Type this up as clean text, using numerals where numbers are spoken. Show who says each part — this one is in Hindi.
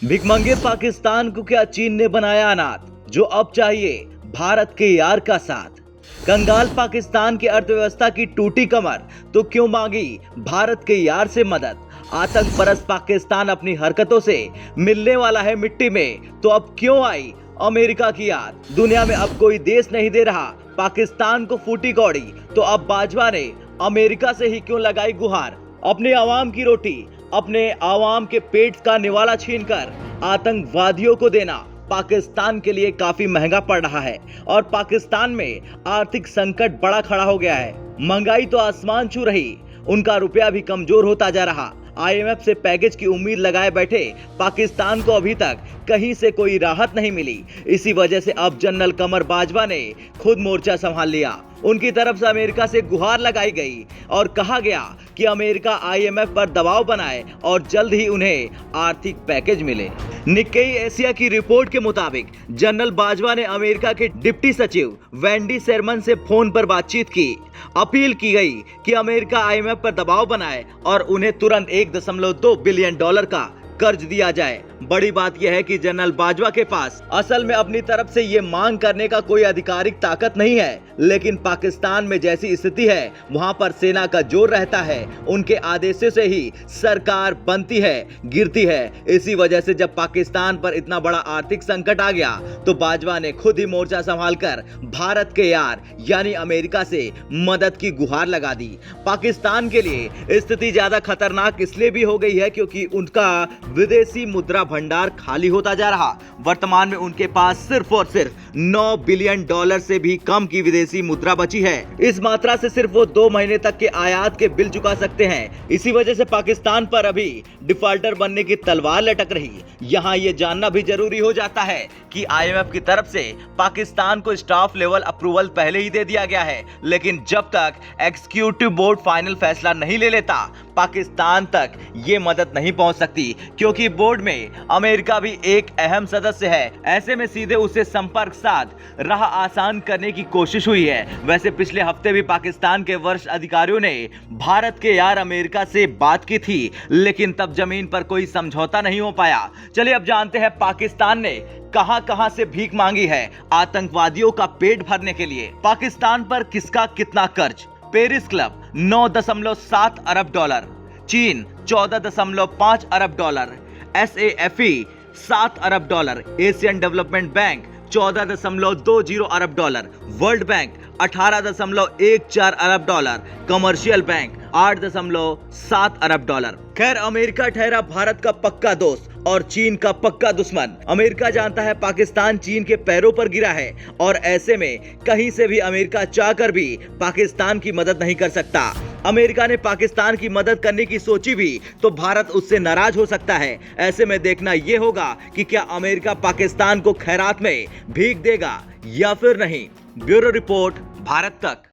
Speaker 1: भिखमंगे पाकिस्तान को क्या चीन ने बनाया अनाथ, जो अब चाहिए भारत के यार का साथ। कंगाल पाकिस्तान की अर्थव्यवस्था की टूटी कमर, तो क्यों मांगी भारत के यार से मदद। आतंक परस्त पाकिस्तान अपनी हरकतों से मिलने वाला है मिट्टी में, तो अब क्यों आई अमेरिका की याद। दुनिया में अब कोई देश नहीं दे रहा पाकिस्तान को फूटी कौड़ी, तो अब बाजवा ने अमेरिका से ही क्यों लगाई गुहार। अपने आवाम की रोटी, अपने आवाम के पेट का निवाला छीनकर आतंकवादियों को देना पाकिस्तान के लिए काफी महंगा पड़ रहा है और पाकिस्तान में आर्थिक संकट बड़ा खड़ा हो गया है। महंगाई तो आसमान छू रही, उनका रुपया भी कमजोर होता जा रहा। आईएमएफ से पैकेज की उम्मीद लगाए बैठे पाकिस्तान को अभी तक कहीं से कोई राहत नहीं मिली। इसी वजह से अब जनरल कमर बाजवा ने खुद मोर्चा संभाल लिया। उनकी तरफ से अमेरिका से गुहार लगाई गई और कहा गया कि अमेरिका आईएमएफ पर दबाव बनाए और जल्द ही उन्हें आर्थिक पैकेज मिले। निक्केई एशिया की रिपोर्ट के मुताबिक जनरल बाजवा ने अमेरिका के डिप्टी सचिव वेंडी शेरमन से फोन पर बातचीत की। अपील की गई कि अमेरिका आईएमएफ पर दबाव बनाए और उन्हें तुरंत $1.2 बिलियन का कर्ज दिया जाए। बड़ी बात यह है कि जनरल बाजवा के पास असल में अपनी तरफ से ये मांग करने का कोई आधिकारिक ताकत नहीं है, लेकिन पाकिस्तान में जैसी स्थिति है वहां पर सेना का जोर रहता है। उनके आदेशों से ही सरकार बनती है, गिरती है। इसी वजह से जब पाकिस्तान पर इतना बड़ा आर्थिक संकट आ गया तो बाजवा ने खुद ही मोर्चा संभालकर भारत के यार यानी अमेरिका से मदद की गुहार लगा दी। पाकिस्तान के लिए स्थिति ज्यादा खतरनाक इसलिए भी हो गई है क्योंकि उनका विदेशी मुद्रा भंडार खाली होता जा रहा। वर्तमान में उनके पास सिर्फ और सिर्फ $9 बिलियन से भी कम की विदेशी मुद्रा बची है। इस मात्रा से सिर्फ वो 2 महीने तक के आयात के बिल चुका सकते हैं। इसी वजह से पाकिस्तान पर अभी डिफॉल्टर बनने की तलवार लटक रही। यहाँ ये जानना भी जरूरी हो जाता है कि आईएमएफ की तरफ से पाकिस्तान को स्टाफ लेवल अप्रूवल पहले ही दे दिया गया है, लेकिन जब तक एग्जीक्यूटिव बोर्ड फाइनल फैसला नहीं ले लेता पाकिस्तान तक ये मदद नहीं पहुंच सकती, क्योंकि बोर्ड में अमेरिका भी एक अहम सदस्य है। ऐसे में सीधे उसे संपर्क साध राह आसान करने की कोशिश हुई है। वैसे पिछले हफ्ते भी पाकिस्तान के वरिष्ठ अधिकारियों ने भारत के यार अमेरिका से बात की थी, लेकिन तब जमीन पर कोई समझौता नहीं हो पाया। चलिए अब जानते हैं पाकिस्तान ने कहां से भीख मांगी है आतंकवादियों का पेट भरने के लिए। पाकिस्तान पर किसका कितना कर्ज। पेरिस क्लब $9.7 अरब, चीन $14.5 अरब, SAFE $7 अरब, एशियन डेवलपमेंट बैंक $14.20 अरब, वर्ल्ड बैंक $18.14 अरब, कमर्शियल बैंक $8.7 अरब। खैर, अमेरिका ठहरा भारत का पक्का दोस्त और चीन का पक्का दुश्मन। अमेरिका जानता है पाकिस्तान चीन के पैरों पर गिरा है और ऐसे में कहीं से भी अमेरिका चाहकर भी पाकिस्तान की मदद नहीं कर सकता। अमेरिका ने पाकिस्तान की मदद करने की सोची भी तो भारत उससे नाराज हो सकता है। ऐसे में देखना यह होगा कि क्या अमेरिका पाकिस्तान को खैरात में भीख देगा या फिर नहीं। ब्यूरो रिपोर्ट, भारत तक।